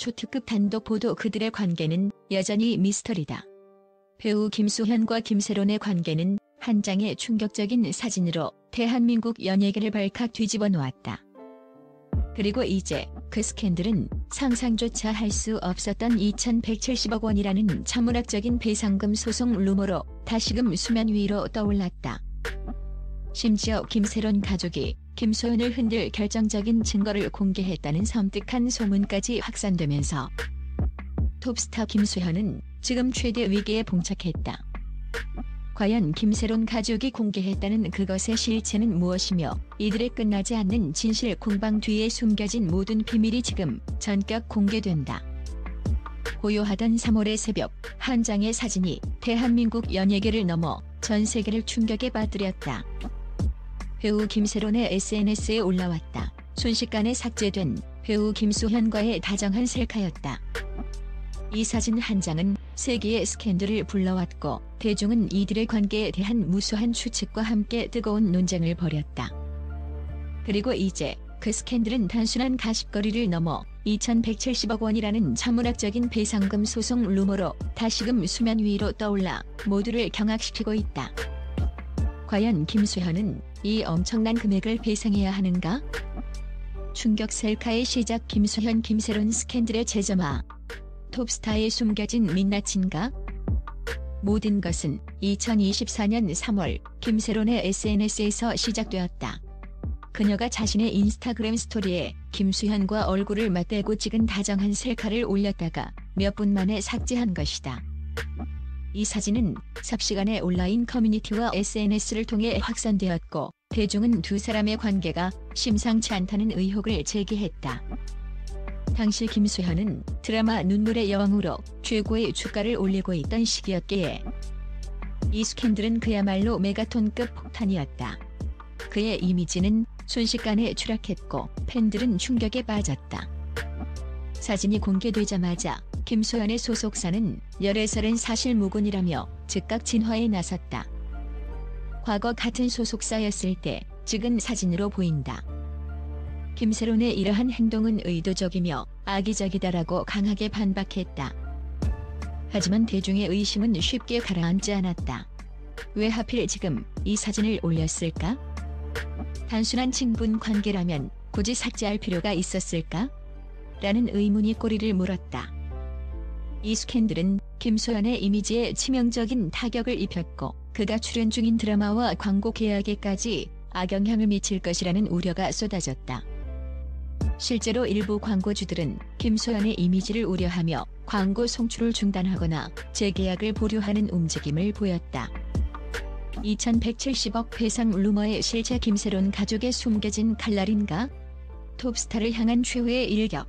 초특급 단독 보도. 그들의 관계는 여전히 미스터리다. 배우 김수현과 김세론의 관계는 한 장의 충격적인 사진으로 대한민국 연예계를 발칵 뒤집어 놓았다. 그리고 이제 그 스캔들은 상상조차 할 수 없었던 2,170억 원이라는 천문학적인 배상금 소송 루머로 다시금 수면 위로 떠올랐다. 심지어 김세론 가족이 김소연을 흔들 결정적인 증거를 공개했다는 섬뜩한 소문까지 확산되면서 톱스타 김수현은 지금 최대 위기에 봉착했다. 과연 김세론 가족이 공개했다는 그것의 실체는 무엇이며 이들의 끝나지 않는 진실 공방 뒤에 숨겨진 모든 비밀이 지금 전격 공개된다. 고요하던 3월의 새벽, 한 장의 사진이 대한민국 연예계를 넘어 전 세계를 충격에 빠뜨렸다. 배우 김세론의 SNS에 올라왔다. 순식간에 삭제된 배우 김수현과의 다정한 셀카였다. 이 사진 한 장은 세계의 스캔들을 불러왔고 대중은 이들의 관계에 대한 무수한 추측과 함께 뜨거운 논쟁을 벌였다. 그리고 이제 그 스캔들은 단순한 가십거리를 넘어 2,170억 원이라는 천문학적인 배상금 소송 루머로 다시금 수면 위로 떠올라 모두를 경악시키고 있다. 과연 김수현은 이 엄청난 금액을 배상해야 하는가? 충격 셀카의 시작. 김수현 김세론 스캔들의 재점화. 톱스타에 숨겨진 민낯인가? 모든 것은 2024년 3월 김세론의 SNS에서 시작되었다. 그녀가 자신의 인스타그램 스토리에 김수현과 얼굴을 맞대고 찍은 다정한 셀카를 올렸다가 몇 분 만에 삭제한 것이다. 이 사진은 삽시간에 온라인 커뮤니티와 SNS를 통해 확산되었고 대중은 두 사람의 관계가 심상치 않다는 의혹을 제기했다. 당시 김수현은 드라마 눈물의 여왕으로 최고의 주가를 올리고 있던 시기였기에 이 스캔들은 그야말로 메가톤급 폭탄이었다. 그의 이미지는 순식간에 추락했고 팬들은 충격에 빠졌다. 사진이 공개되자마자 김수현의 소속사는 열애설은 사실무근이라며 즉각 진화에 나섰다. 과거 같은 소속사였을 때 찍은 사진으로 보인다. 김세론의 이러한 행동은 의도적이며 악의적이다라고 강하게 반박했다. 하지만 대중의 의심은 쉽게 가라앉지 않았다. 왜 하필 지금 이 사진을 올렸을까? 단순한 친분 관계라면 굳이 삭제할 필요가 있었을까? 라는 의문이 꼬리를 물었다. 이 스캔들은 김소연의 이미지에 치명적인 타격을 입혔고 그가 출연 중인 드라마와 광고 계약에까지 악영향을 미칠 것이라는 우려가 쏟아졌다. 실제로 일부 광고주들은 김소연의 이미지를 우려하며 광고 송출을 중단하거나 재계약을 보류하는 움직임을 보였다. 2,170억 배상 루머의 실체. 김세론 가족의 숨겨진 칼날인가? 톱스타를 향한 최후의 일격.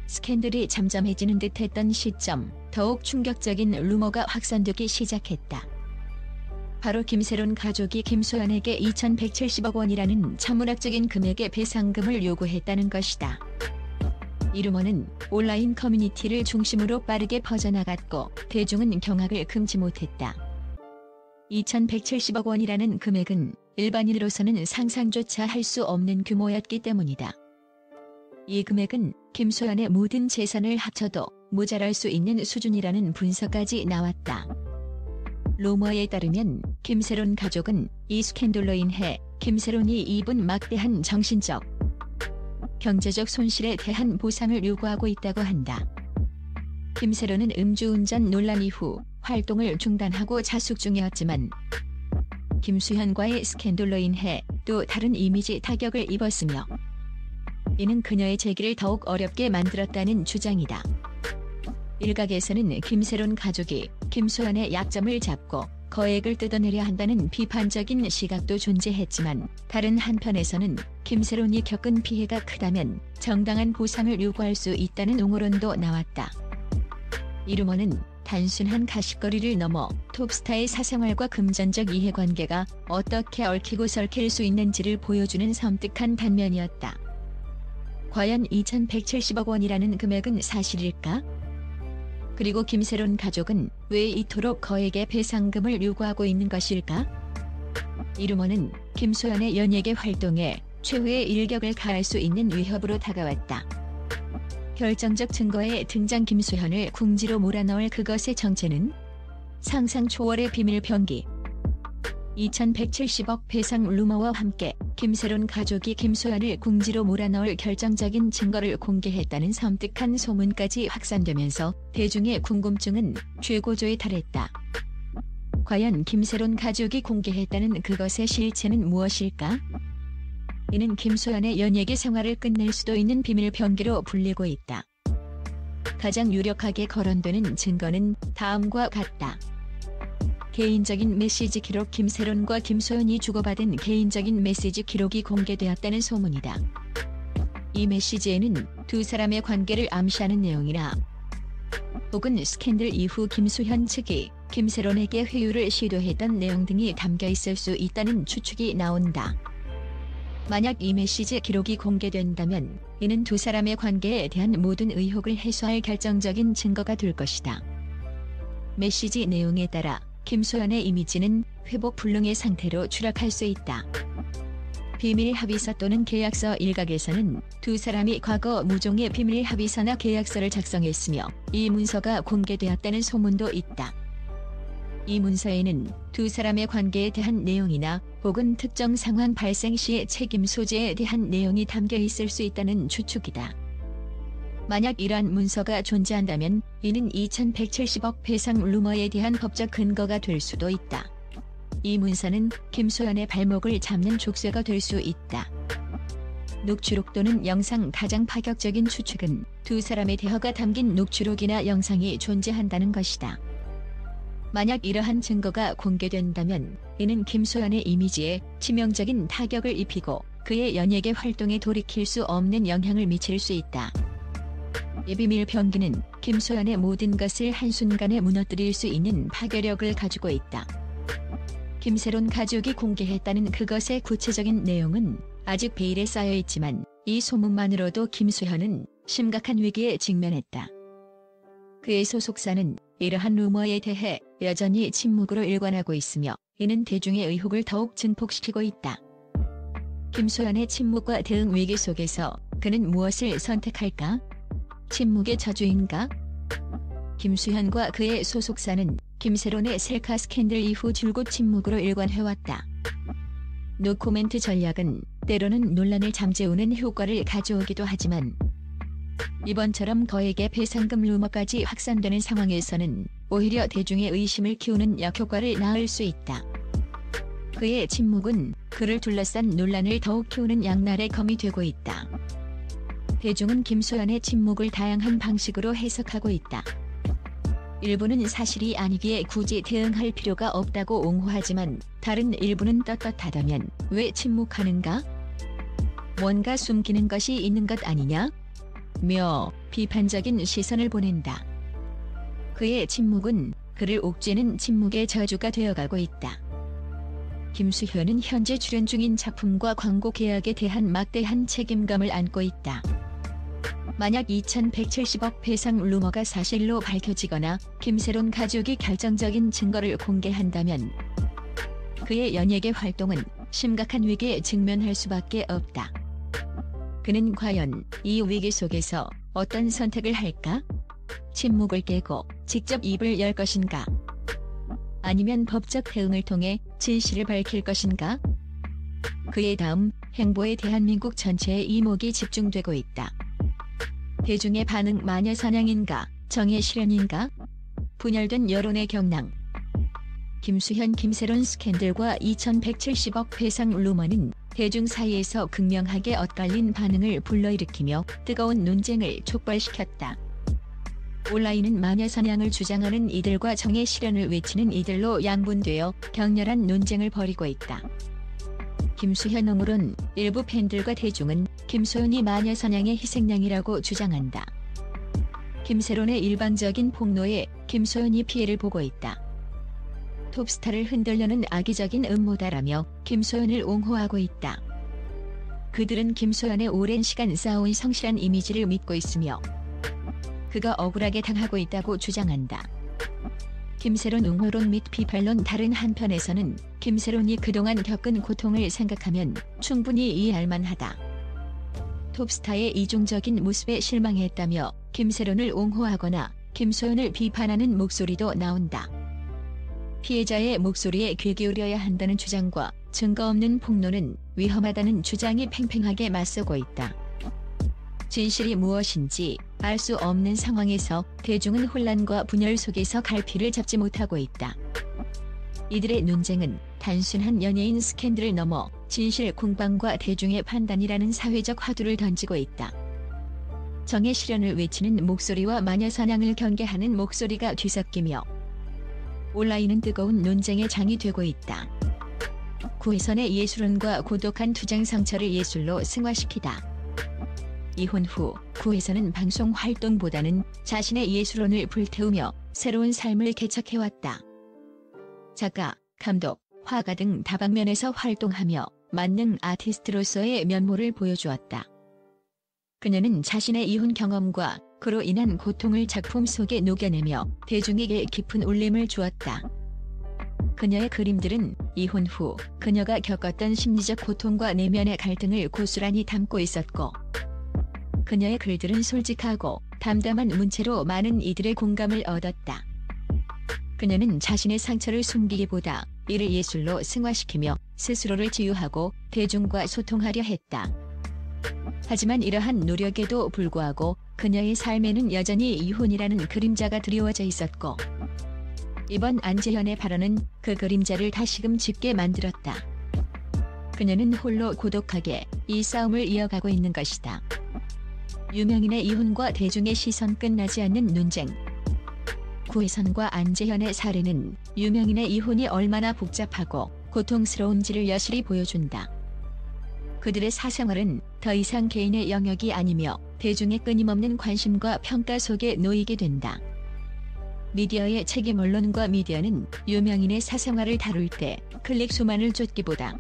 스캔들이 잠잠해지는 듯했던 시점, 더욱 충격적인 루머가 확산되기 시작했다. 바로 김세론 가족이 김소연에게 2,170억 원이라는 천문학적인 금액의 배상금을 요구했다는 것이다. 이 루머는 온라인 커뮤니티를 중심으로 빠르게 퍼져나갔고 대중은 경악을 금치 못했다. 2,170억 원이라는 금액은 일반인으로서는 상상조차 할 수 없는 규모였기 때문이다. 이 금액은 김소연의 모든 재산을 합쳐도 모자랄 수 있는 수준이라는 분석까지 나왔다. 루머에 따르면 김세론 가족은 이 스캔들로 인해 김세론이 입은 막대한 정신적, 경제적 손실에 대한 보상을 요구하고 있다고 한다. 김세론은 음주운전 논란 이후 활동을 중단하고 자숙 중이었지만 김수현과의 스캔들로 인해 또 다른 이미지 타격을 입었으며 이는 그녀의 재기를 더욱 어렵게 만들었다는 주장이다. 일각에서는 김세론 가족이 김소연의 약점을 잡고 거액을 뜯어내려 한다는 비판적인 시각도 존재했지만 다른 한편에서는 김세론이 겪은 피해가 크다면 정당한 보상을 요구할 수 있다는 옹호론도 나왔다. 이 루머는 단순한 가십거리를 넘어 톱스타의 사생활과 금전적 이해관계가 어떻게 얽히고 설킬 수 있는지를 보여주는 섬뜩한 단면이었다. 과연 2,170억 원이라는 금액은 사실일까? 그리고 김세론 가족은 왜 이토록 거액의 배상금을 요구하고 있는 것일까? 이 루머는 김소연의 연예계 활동에 최후의 일격을 가할 수 있는 위협으로 다가왔다. 결정적 증거의 등장. 김수현을 궁지로 몰아넣을 그것의 정체는 상상 초월의 비밀 병기. 2170억 배상 루머와 함께 김새론 가족이 김수현을 궁지로 몰아넣을 결정적인 증거를 공개했다는 섬뜩한 소문까지 확산되면서 대중의 궁금증은 최고조에 달했다. 과연 김새론 가족이 공개했다는 그것의 실체는 무엇일까? 이는 김수현의 연예계 생활을 끝낼 수도 있는 비밀 병기로 불리고 있다. 가장 유력하게 거론되는 증거는 다음과 같다. 개인적인 메시지 기록. 김새론과 김수현이 주고받은 개인적인 메시지 기록이 공개되었다는 소문이다. 이 메시지에는 두 사람의 관계를 암시하는 내용이나 혹은 스캔들 이후 김수현 측이 김새론에게 회유를 시도했던 내용 등이 담겨 있을 수 있다는 추측이 나온다. 만약 이 메시지 기록이 공개된다면 이는 두 사람의 관계에 대한 모든 의혹을 해소할 결정적인 증거가 될 것이다. 메시지 내용에 따라 김수현의 이미지는 회복 불능의 상태로 추락할 수 있다. 비밀 합의서 또는 계약서 일각에서는 두 사람이 과거 무종의 비밀 합의서나 계약서를 작성했으며 이 문서가 공개되었다는 소문도 있다. 이 문서에는 두 사람의 관계에 대한 내용이나 혹은 특정 상황 발생 시의 책임 소재에 대한 내용이 담겨 있을 수 있다는 추측이다. 만약 이러한 문서가 존재한다면 이는 2170억 배상 루머에 대한 법적 근거가 될 수도 있다. 이 문서는 김수현의 발목을 잡는 족쇄가 될 수 있다. 녹취록 또는 영상. 가장 파격적인 추측은 두 사람의 대화가 담긴 녹취록이나 영상이 존재한다는 것이다. 만약 이러한 증거가 공개된다면 이는 김수현의 이미지에 치명적인 타격을 입히고 그의 연예계 활동에 돌이킬 수 없는 영향을 미칠 수 있다. 이 비밀 병기는 김수현의 모든 것을 한순간에 무너뜨릴 수 있는 파괴력을 가지고 있다. 김새론 가족이 공개했다는 그것의 구체적인 내용은 아직 베일에 쌓여 있지만 이 소문만으로도 김수현은 심각한 위기에 직면했다. 그의 소속사는 이러한 루머에 대해 여전히 침묵으로 일관하고 있으며 이는 대중의 의혹을 더욱 증폭시키고 있다. 김수현의 침묵과 대응 위기 속에서 그는 무엇을 선택할까? 침묵의 저주인가? 김수현과 그의 소속사는 김새론의 셀카 스캔들 이후 줄곧 침묵으로 일관해왔다. 노코멘트 전략은 때로는 논란을 잠재우는 효과를 가져오기도 하지만 이번처럼 거액의 배상금 루머까지 확산되는 상황에서는 오히려 대중의 의심을 키우는 역효과를 낳을 수 있다. 그의 침묵은 그를 둘러싼 논란을 더욱 키우는 양날의 검이 되고 있다. 대중은 김수현의 침묵을 다양한 방식으로 해석하고 있다. 일부는 사실이 아니기에 굳이 대응할 필요가 없다고 옹호하지만 다른 일부는 떳떳하다면 왜 침묵하는가? 뭔가 숨기는 것이 있는 것 아니냐? 며 비판적인 시선을 보낸다. 그의 침묵은 그를 옥죄는 침묵의 저주가 되어가고 있다. 김수현은 현재 출연 중인 작품과 광고 계약에 대한 막대한 책임감을 안고 있다. 만약 2170억 배상 루머가 사실로 밝혀지거나 김새론 가족이 결정적인 증거를 공개한다면 그의 연예계 활동은 심각한 위기에 직면할 수밖에 없다. 그는 과연 이 위기 속에서 어떤 선택을 할까? 침묵을 깨고 직접 입을 열 것인가? 아니면 법적 대응을 통해 진실을 밝힐 것인가? 그의 다음 행보에 대한민국 전체의 이목이 집중되고 있다. 대중의 반응 마녀 사냥인가? 정의 실현인가? 분열된 여론의 경랑. 김수현 김새론 스캔들과 2170억 배상 루머는 대중 사이에서 극명하게 엇갈린 반응을 불러일으키며 뜨거운 논쟁을 촉발시켰다. 온라인은 마녀 사냥을 주장하는 이들과 정의 실현을 외치는 이들로 양분되어 격렬한 논쟁을 벌이고 있다. 김수현 옹호론 일부 팬들과 대중은 김수현이 마녀 사냥의 희생양이라고 주장한다. 김새론의 일방적인 폭로에 김수현이 피해를 보고 있다. 톱스타를 흔들려는 악의적인 음모다라며 김수현을 옹호하고 있다. 그들은 김수현의 오랜 시간 쌓아온 성실한 이미지를 믿고 있으며 그가 억울하게 당하고 있다고 주장한다. 김새론 옹호론 및 비판론. 다른 한편에서는 김새론이 그동안 겪은 고통을 생각하면 충분히 이해할 만하다. 톱스타의 이중적인 모습에 실망했다며 김세론을 옹호하거나 김소연을 비판하는 목소리도 나온다. 피해자의 목소리에 귀 기울여야 한다는 주장과 증거 없는 폭로는 위험하다는 주장이 팽팽하게 맞서고 있다. 진실이 무엇인지 알 수 없는 상황에서 대중은 혼란과 분열 속에서 갈피를 잡지 못하고 있다. 이들의 논쟁은 단순한 연예인 스캔들을 넘어 진실 공방과 대중의 판단이라는 사회적 화두를 던지고 있다. 정의 실현을 외치는 목소리와 마녀 사냥을 경계하는 목소리가 뒤섞이며 온라인은 뜨거운 논쟁의 장이 되고 있다. 구혜선의 예술론과 고독한 투쟁 상처를 예술로 승화시키다. 이혼 후 구혜선은 방송 활동보다는 자신의 예술론을 불태우며 새로운 삶을 개척해왔다. 작가, 감독, 화가 등 다방면에서 활동하며 만능 아티스트로서의 면모를 보여주었다. 그녀는 자신의 이혼 경험과 그로 인한 고통을 작품 속에 녹여내며 대중에게 깊은 울림을 주었다. 그녀의 그림들은 이혼 후 그녀가 겪었던 심리적 고통과 내면의 갈등을 고스란히 담고 있었고, 그녀의 글들은 솔직하고 담담한 문체로 많은 이들의 공감을 얻었다. 그녀는 자신의 상처를 숨기기보다 이를 예술로 승화시키며 스스로를 치유하고 대중과 소통하려 했다. 하지만 이러한 노력에도 불구하고 그녀의 삶에는 여전히 이혼이라는 그림자가 드리워져 있었고, 이번 안재현의 발언은 그 그림자를 다시금 짙게 만들었다. 그녀는 홀로 고독하게 이 싸움을 이어가고 있는 것이다. 유명인의 이혼과 대중의 시선 끝나지 않는 논쟁. 구혜선과 안재현의 사례는 유명인의 이혼이 얼마나 복잡하고 고통스러운지를 여실히 보여준다. 그들의 사생활은 더 이상 개인의 영역이 아니며 대중의 끊임없는 관심과 평가 속에 놓이게 된다. 미디어의 책임. 언론과 미디어는 유명인의 사생활을 다룰 때 클릭 수만을 쫓기보다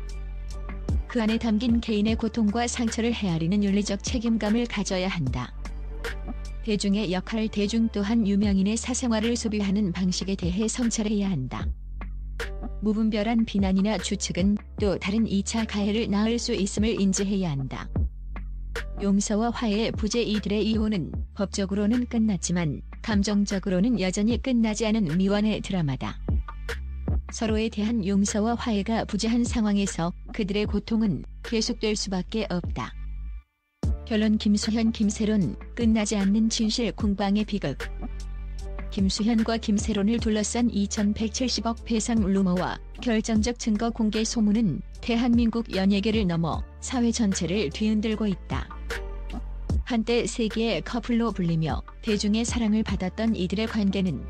그 안에 담긴 개인의 고통과 상처를 헤아리는 윤리적 책임감을 가져야 한다. 대중의 역할. 대중 또한 유명인의 사생활을 소비하는 방식에 대해 성찰해야 한다. 무분별한 비난이나 추측은 또 다른 2차 가해를 낳을 수 있음을 인지해야 한다. 용서와 화해의 부재. 이들의 이혼은 법적으로는 끝났지만 감정적으로는 여전히 끝나지 않은 미완의 드라마다. 서로에 대한 용서와 화해가 부재한 상황에서 그들의 고통은 계속될 수밖에 없다. 결론. 김수현, 김세론, 끝나지 않는 진실 공방의 비극. 김수현과 김세론을 둘러싼 2170억 배상 루머와 결정적 증거 공개 소문은 대한민국 연예계를 넘어 사회 전체를 뒤흔들고 있다. 한때 세계의 커플로 불리며 대중의 사랑을 받았던 이들의 관계는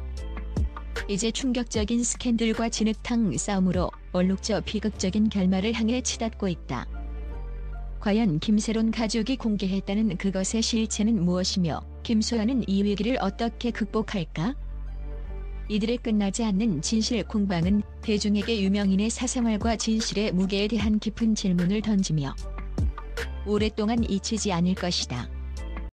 이제 충격적인 스캔들과 진흙탕 싸움으로 얼룩져 비극적인 결말을 향해 치닫고 있다. 과연 김세론 가족이 공개했다는 그것의 실체는 무엇이며 김소연은 이 위기를 어떻게 극복할까? 이들의 끝나지 않는 진실 공방은 대중에게 유명인의 사생활과 진실의 무게에 대한 깊은 질문을 던지며 오랫동안 잊히지 않을 것이다.